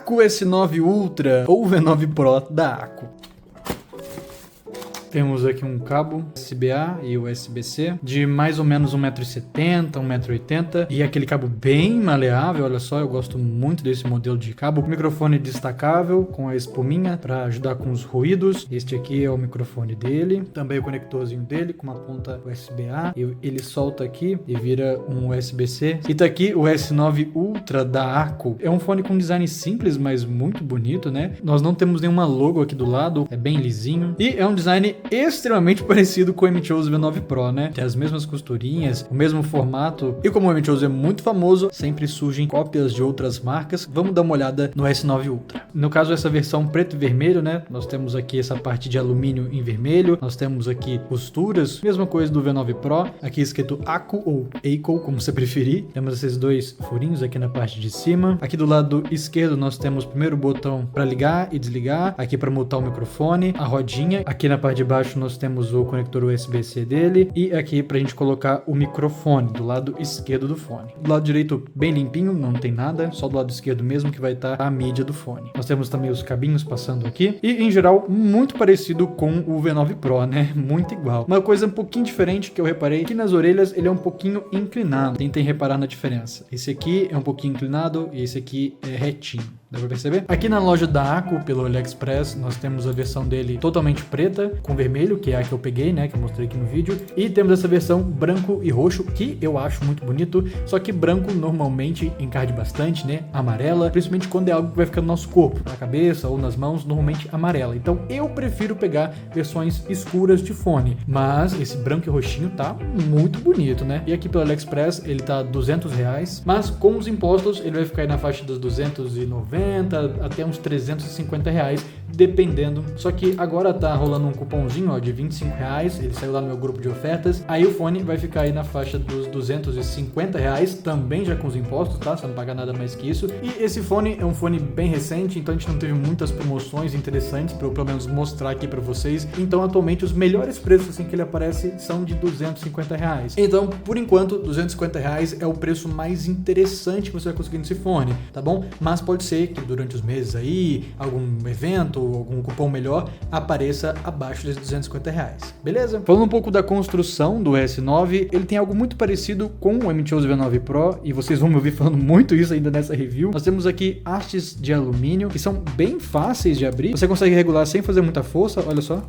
ACU S9 Ultra ou V9 Pro da ACU. Temos aqui um cabo USB-A e USB-C de mais ou menos 1,70 m, 1,80 m e aquele cabo bem maleável, olha só, eu gosto muito desse modelo de cabo. O microfone destacável com a espuminha para ajudar com os ruídos. Este aqui é o microfone dele, também o conectorzinho dele com uma ponta USB-A. Ele solta aqui e vira um USB-C. E tá aqui o S9 Ultra da ACU. É um fone com design simples, mas muito bonito, né? Nós não temos nenhuma logo aqui do lado, é bem lisinho e é um design extremamente parecido com o M-Chose V9 Pro, né? Tem as mesmas costurinhas, o mesmo formato. E como o M-Chose é muito famoso, sempre surgem cópias de outras marcas. Vamos dar uma olhada no S9 Ultra. No caso, essa versão preto e vermelho, né? Nós temos aqui essa parte de alumínio em vermelho. Nós temos aqui costuras, mesma coisa do V9 Pro. Aqui escrito ACU ou ACU, como você preferir. Temos esses dois furinhos aqui na parte de cima. Aqui do lado esquerdo nós temos o primeiro botão para ligar e desligar. Aqui para mutar o microfone, a rodinha. Aqui na parte de baixo nós temos o conector USB-C dele e aqui pra gente colocar o microfone do lado esquerdo do fone. Do lado direito bem limpinho, não tem nada, só do lado esquerdo mesmo que vai estar a mídia do fone. Nós temos também os cabinhos passando aqui e em geral muito parecido com o V9 Pro, né? Muito igual. Uma coisa um pouquinho diferente que eu reparei que nas orelhas ele é um pouquinho inclinado. Tentem reparar na diferença. Esse aqui é um pouquinho inclinado e esse aqui é retinho. Dá pra perceber? Aqui na loja da ACU, pelo AliExpress, nós temos a versão dele totalmente preta, com vermelho, que é a que eu peguei, né, que eu mostrei aqui no vídeo. E temos essa versão branco e roxo, que eu acho muito bonito, só que branco normalmente encarde bastante, né, amarela, principalmente quando é algo que vai ficar no nosso corpo, na cabeça ou nas mãos, normalmente amarela. Então eu prefiro pegar versões escuras de fone, mas esse branco e roxinho tá muito bonito, né? E aqui pelo AliExpress ele tá R$200, mas com os impostos ele vai ficar aí na faixa dos 290 até uns R$350, dependendo. Só que agora tá rolando um cupomzinho, ó, de R$25, ele saiu lá no meu grupo de ofertas. Aí o fone vai ficar aí na faixa dos R$250, também já com os impostos, tá? Você não paga nada mais que isso. E esse fone é um fone bem recente, então a gente não teve muitas promoções interessantes para eu pelo menos mostrar aqui para vocês. Então atualmente os melhores preços assim que ele aparece são de R$250. Então, por enquanto, R$250 é o preço mais interessante que você vai conseguir nesse fone, tá bom? Mas pode ser que durante os meses aí, algum evento, algum cupom melhor, apareça abaixo desses R$250, beleza? Falando um pouco da construção do S9, ele tem algo muito parecido com o M-Chose V9 Pro, e vocês vão me ouvir falando muito isso ainda nessa review. Nós temos aqui hastes de alumínio, que são bem fáceis de abrir, você consegue regular sem fazer muita força, olha só.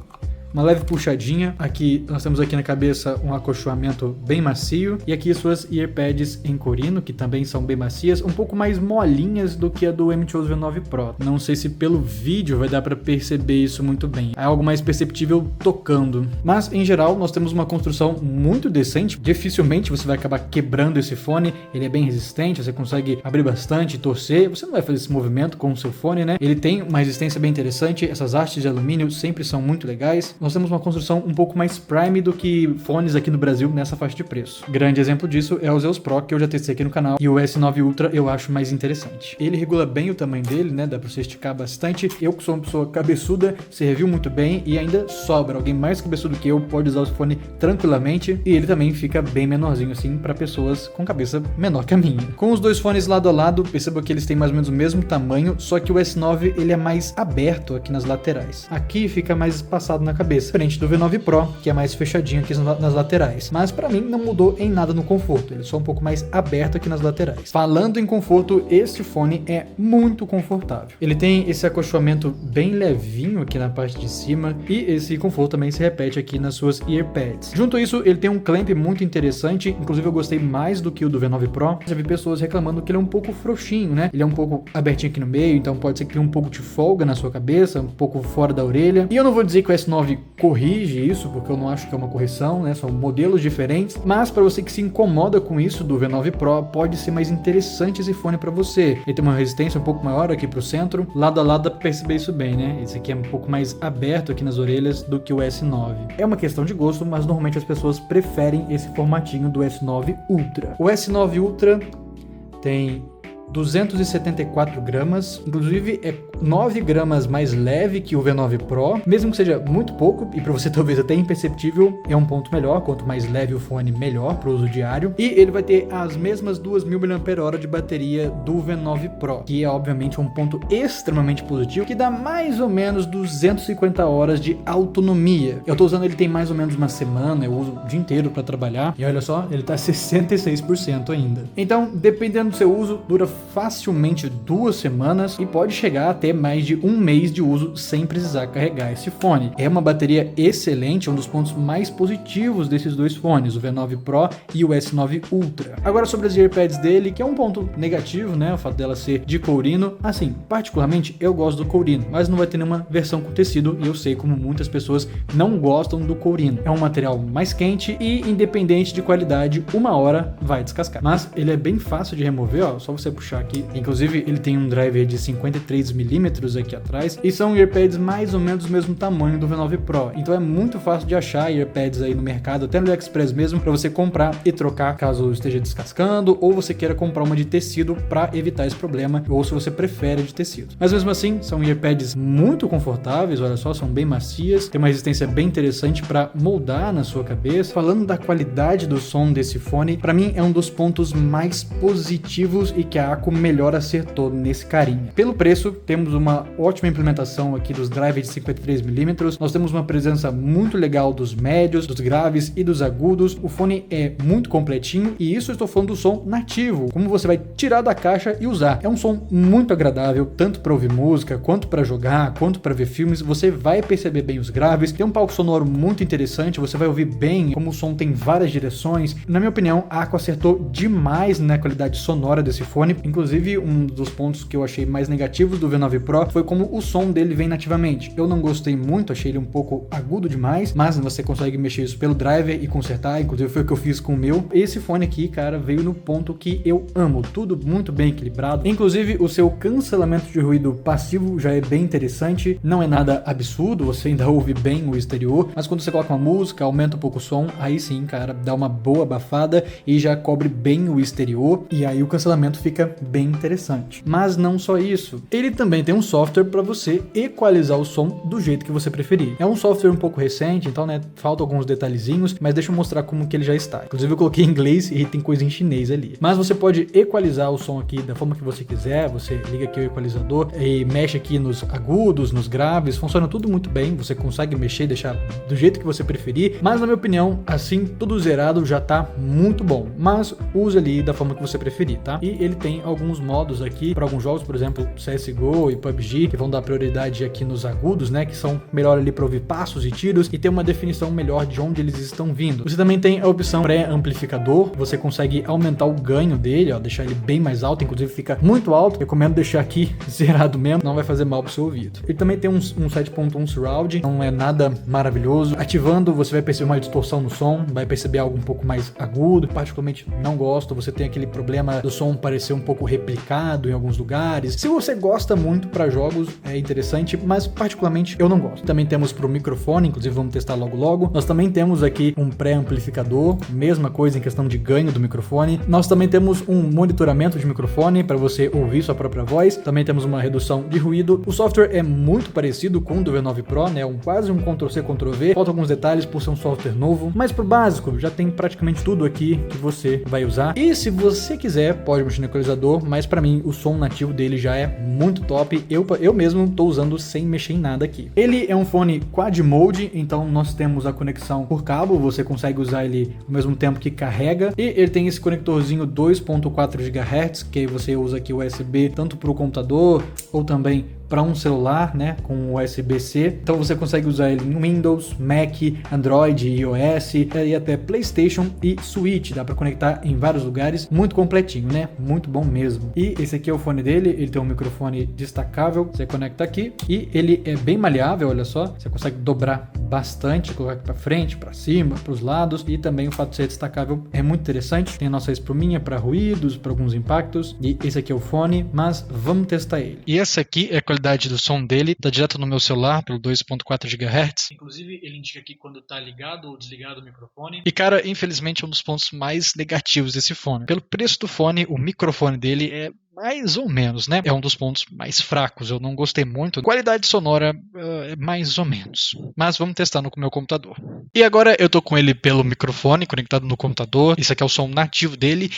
Uma leve puxadinha. Aqui nós temos aqui na cabeça um acolchoamento bem macio e aqui suas earpads em corino, que também são bem macias, um pouco mais molinhas do que a do M-Chose V9 Pro. Não sei se pelo vídeo vai dar para perceber isso muito bem, é algo mais perceptível tocando, mas em geral nós temos uma construção muito decente. Dificilmente você vai acabar quebrando esse fone, ele é bem resistente, você consegue abrir bastante, torcer, você não vai fazer esse movimento com o seu fone, né? Ele tem uma resistência bem interessante, essas hastes de alumínio sempre são muito legais. Nós temos uma construção um pouco mais prime do que fones aqui no Brasil nessa faixa de preço. Grande exemplo disso é o Zeus Pro, que eu já testei aqui no canal, e o S9 Ultra eu acho mais interessante. Ele regula bem o tamanho dele, né? Dá pra você esticar bastante. Eu, que sou uma pessoa cabeçuda, serviu muito bem e ainda sobra. Alguém mais cabeçudo que eu pode usar o fone tranquilamente, e ele também fica bem menorzinho assim para pessoas com cabeça menor que a minha. Com os dois fones lado a lado, perceba que eles têm mais ou menos o mesmo tamanho, só que o S9 ele é mais aberto aqui nas laterais. Aqui fica mais espaçado na cabeça, diferente do V9 Pro, que é mais fechadinho aqui nas laterais. Mas para mim não mudou em nada no conforto, ele é só um pouco mais aberto aqui nas laterais. Falando em conforto, este fone é muito confortável. Ele tem esse acolchoamento bem levinho aqui na parte de cima e esse conforto também se repete aqui nas suas earpads. Junto a isso, ele tem um clamp muito interessante, inclusive eu gostei mais do que o do V9 Pro. Já vi pessoas reclamando que ele é um pouco frouxinho, né? Ele é um pouco abertinho aqui no meio, então pode ser que tenha um pouco de folga na sua cabeça, um pouco fora da orelha. E eu não vou dizer que o S9 corrige isso, porque eu não acho que é uma correção, né? São modelos diferentes, mas para você que se incomoda com isso do V9 Pro, pode ser mais interessante esse fone para você. Ele tem uma resistência um pouco maior aqui pro centro, lado a lado dá pra perceber isso bem, né? Esse aqui é um pouco mais aberto aqui nas orelhas do que o S9. É uma questão de gosto, mas normalmente as pessoas preferem esse formatinho do S9 Ultra. O S9 Ultra tem 274 gramas, inclusive é 9 gramas mais leve que o V9 Pro, mesmo que seja muito pouco, e para você talvez até imperceptível, é um ponto melhor, quanto mais leve o fone, melhor para o uso diário, e ele vai ter as mesmas 2.000 mAh de bateria do V9 Pro, que é obviamente um ponto extremamente positivo, que dá mais ou menos 250 horas de autonomia. Eu tô usando ele tem mais ou menos uma semana, eu uso o dia inteiro para trabalhar, e olha só, ele tá 66% ainda. Então, dependendo do seu uso, dura facilmente 2 semanas e pode chegar até mais de 1 mês de uso sem precisar carregar esse fone. É uma bateria excelente, um dos pontos mais positivos desses dois fones, o V9 Pro e o S9 Ultra. Agora sobre as earpads dele, que é um ponto negativo, né, o fato dela ser de courino. Assim, particularmente eu gosto do courino, mas não vai ter nenhuma versão com tecido e eu sei como muitas pessoas não gostam do courino. É um material mais quente e independente de qualidade, uma hora vai descascar. Mas ele é bem fácil de remover, ó, só você puxar aqui. Inclusive ele tem um driver de 53mm aqui atrás e são earpads mais ou menos do mesmo tamanho do V9 Pro. Então é muito fácil de achar earpads aí no mercado, até no AliExpress mesmo, para você comprar e trocar caso esteja descascando ou você queira comprar uma de tecido para evitar esse problema, ou se você prefere de tecido. Mas mesmo assim, são earpads muito confortáveis, olha só, são bem macias, tem uma resistência bem interessante para moldar na sua cabeça. Falando da qualidade do som desse fone, para mim é um dos pontos mais positivos e que a Ako melhor acertou nesse carinha. Pelo preço, temos uma ótima implementação aqui dos drivers de 53mm, nós temos uma presença muito legal dos médios, dos graves e dos agudos. O fone é muito completinho e isso eu estou falando do som nativo, como você vai tirar da caixa e usar. É um som muito agradável, tanto para ouvir música, quanto para jogar, quanto para ver filmes. Você vai perceber bem os graves, tem um palco sonoro muito interessante, você vai ouvir bem como o som tem várias direções. Na minha opinião, a Ako acertou demais na qualidade sonora desse fone. Inclusive, um dos pontos que eu achei mais negativos do V9 Pro foi como o som dele vem nativamente. Eu não gostei muito, achei ele um pouco agudo demais, mas você consegue mexer isso pelo driver e consertar, inclusive foi o que eu fiz com o meu. Esse fone aqui, cara, veio no ponto que eu amo, tudo muito bem equilibrado. Inclusive, o seu cancelamento de ruído passivo já é bem interessante, não é nada absurdo, você ainda ouve bem o exterior, mas quando você coloca uma música, aumenta um pouco o som, aí sim, cara, dá uma boa abafada e já cobre bem o exterior, e aí o cancelamento fica bem interessante. Mas não só isso, ele também tem um software para você equalizar o som do jeito que você preferir. É um software um pouco recente, então, né, falta alguns detalhezinhos, mas deixa eu mostrar como que ele já está. Inclusive eu coloquei em inglês e tem coisa em chinês ali. Mas você pode equalizar o som aqui da forma que você quiser, você liga aqui o equalizador e mexe aqui nos agudos, nos graves, funciona tudo muito bem, você consegue mexer e deixar do jeito que você preferir, mas na minha opinião, assim, tudo zerado já tá muito bom, mas use ali da forma que você preferir, tá? E ele tem alguns modos aqui, para alguns jogos, por exemplo, CSGO e PUBG, que vão dar prioridade aqui nos agudos, né, que são melhor ali para ouvir passos e tiros e ter uma definição melhor de onde eles estão vindo. Você também tem a opção pré-amplificador, você consegue aumentar o ganho dele, ó, deixar ele bem mais alto, inclusive fica muito alto, recomendo deixar aqui zerado mesmo, não vai fazer mal pro seu ouvido. Ele também tem um 7.1 surround, não é nada maravilhoso. Ativando, você vai perceber uma distorção no som, vai perceber algo um pouco mais agudo, particularmente não gosto, você tem aquele problema do som parecer um pouco replicado em alguns lugares. Se você gosta muito para jogos, é interessante, mas particularmente eu não gosto. Também temos pro microfone, inclusive vamos testar logo logo. Nós também temos aqui um pré-amplificador, mesma coisa em questão de ganho do microfone. Nós também temos um monitoramento de microfone para você ouvir sua própria voz. Também temos uma redução de ruído. O software é muito parecido com o do V9 Pro, né? Quase um Ctrl+C, Ctrl+V. Faltam alguns detalhes por ser um software novo, mas pro básico já tem praticamente tudo aqui que você vai usar. E se você quiser, pode mexer no equalizador, mas para mim o som nativo dele já é muito top. Eu mesmo tô usando sem mexer em nada aqui. Ele é um fone Quad Mode, então nós temos a conexão por cabo, você consegue usar ele ao mesmo tempo que carrega, e ele tem esse conectorzinho 2.4 GHz, que aí você usa aqui o USB tanto para o computador ou também para um celular, né, com USB-C. Então você consegue usar ele em Windows, Mac, Android, iOS e até PlayStation e Switch. Dá para conectar em vários lugares, muito completinho, né? Muito bom mesmo. E esse aqui é o fone dele, ele tem um microfone destacável, você conecta aqui e ele é bem maleável, olha só. Você consegue dobrar bastante, colocar para frente, para cima, para os lados, e também o fato de ser destacável é muito interessante. Tem a nossa espuminha para ruídos, para alguns impactos, e esse aqui é o fone, mas vamos testar ele. E essa aqui é a qualidade do som dele, tá direto no meu celular pelo 2.4 GHz. Inclusive ele indica aqui quando tá ligado ou desligado o microfone. E cara, infelizmente é um dos pontos mais negativos desse fone. Pelo preço do fone, o microfone dele é mais ou menos, né? É um dos pontos mais fracos, eu não gostei muito. Qualidade sonora, mais ou menos. Mas vamos testar no meu computador. E agora eu tô com ele pelo microfone conectado no computador. Esse aqui é o som nativo dele.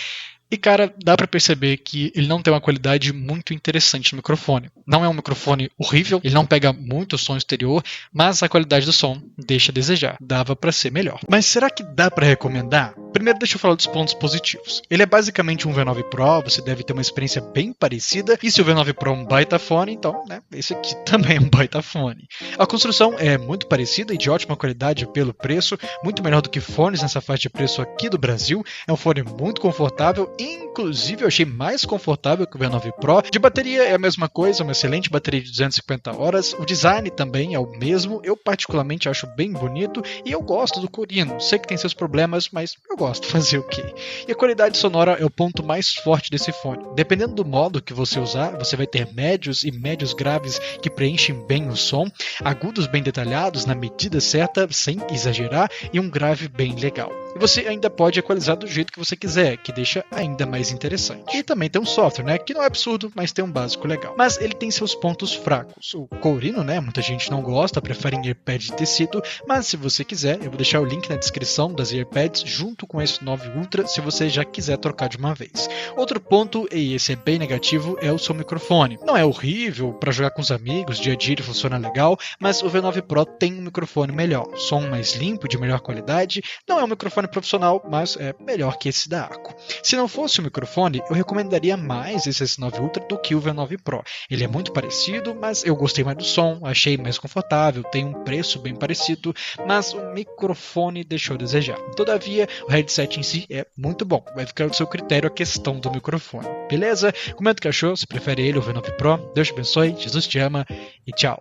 E, cara, dá pra perceber que ele não tem uma qualidade muito interessante no microfone. Não é um microfone horrível, ele não pega muito som exterior, mas a qualidade do som deixa a desejar. Dava pra ser melhor. Mas será que dá pra recomendar? Primeiro deixa eu falar dos pontos positivos. Ele é basicamente um V9 Pro, você deve ter uma experiência bem parecida. E se o V9 Pro é um baita fone, então, né, esse aqui também é um baita fone. A construção é muito parecida e de ótima qualidade pelo preço, muito melhor do que fones nessa faixa de preço aqui do Brasil. É um fone muito confortável. Inclusive, eu achei mais confortável que o V9 Pro. De bateria é a mesma coisa, uma excelente bateria de 250 horas. O design também é o mesmo. Eu particularmente acho bem bonito e eu gosto do Corino. Sei que tem seus problemas, mas eu gosto. Fazer o quê? E a qualidade sonora é o ponto mais forte desse fone. Dependendo do modo que você usar, você vai ter médios e médios graves que preenchem bem o som, agudos bem detalhados na medida certa, sem exagerar, e um grave bem legal. E você ainda pode equalizar do jeito que você quiser, que deixa ainda mais interessante. E também tem um software, né, que não é absurdo, mas tem um básico legal. Mas ele tem seus pontos fracos. O Corino, né, muita gente não gosta, prefere em AirPad de tecido, mas se você quiser, eu vou deixar o link na descrição das AirPads junto com esse 9 Ultra, se você já quiser trocar de uma vez. Outro ponto, e esse é bem negativo, é o seu microfone. Não é horrível, para jogar com os amigos, dia a dia ele funciona legal, mas o V9 Pro tem um microfone melhor. Som mais limpo, de melhor qualidade, não é um microfone profissional, mas é melhor que esse da Ako. Se não fosse o microfone, eu recomendaria mais esse S9 Ultra do que o V9 Pro. Ele é muito parecido, mas eu gostei mais do som, achei mais confortável, tem um preço bem parecido, mas o microfone deixou a desejar. Todavia, o headset em si é muito bom, vai ficar do seu critério a questão do microfone. Beleza? Comenta o que achou, se prefere ele ou o V9 Pro. Deus te abençoe, Jesus te ama e tchau!